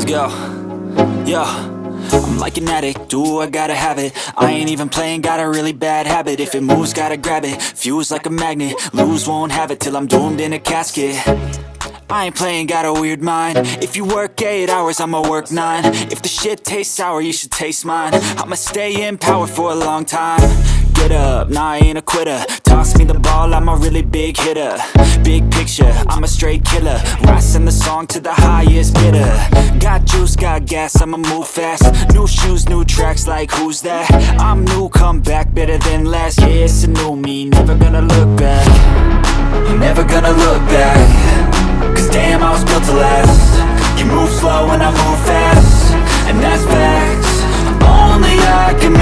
Yo, yo, I'm like an addict, do I gotta have it. I ain't even playing, got a really bad habit. If it moves, gotta grab it, fuse like a magnet. Lose, won't have it till I'm doomed in a casket. I ain't playing, got a weird mind. If you work 8 hours, I'ma work 9. If the shit tastes sour, you should taste mine. I'ma stay in power for a long time. Get up, nah, I ain't a quitter. Toss me the ball, I'm a really big hitter. Big picture, I'm a straight killer. Rising the song to the highest bidder. Got juice, got gas, I'ma move fast. New shoes, new tracks, like who's that? I'm new, come back, better than last. Yeah, it's a new me, never gonna look back. Never gonna look back. Cause damn, I was built to last. You move slow and I move fast, and that's facts. Only I can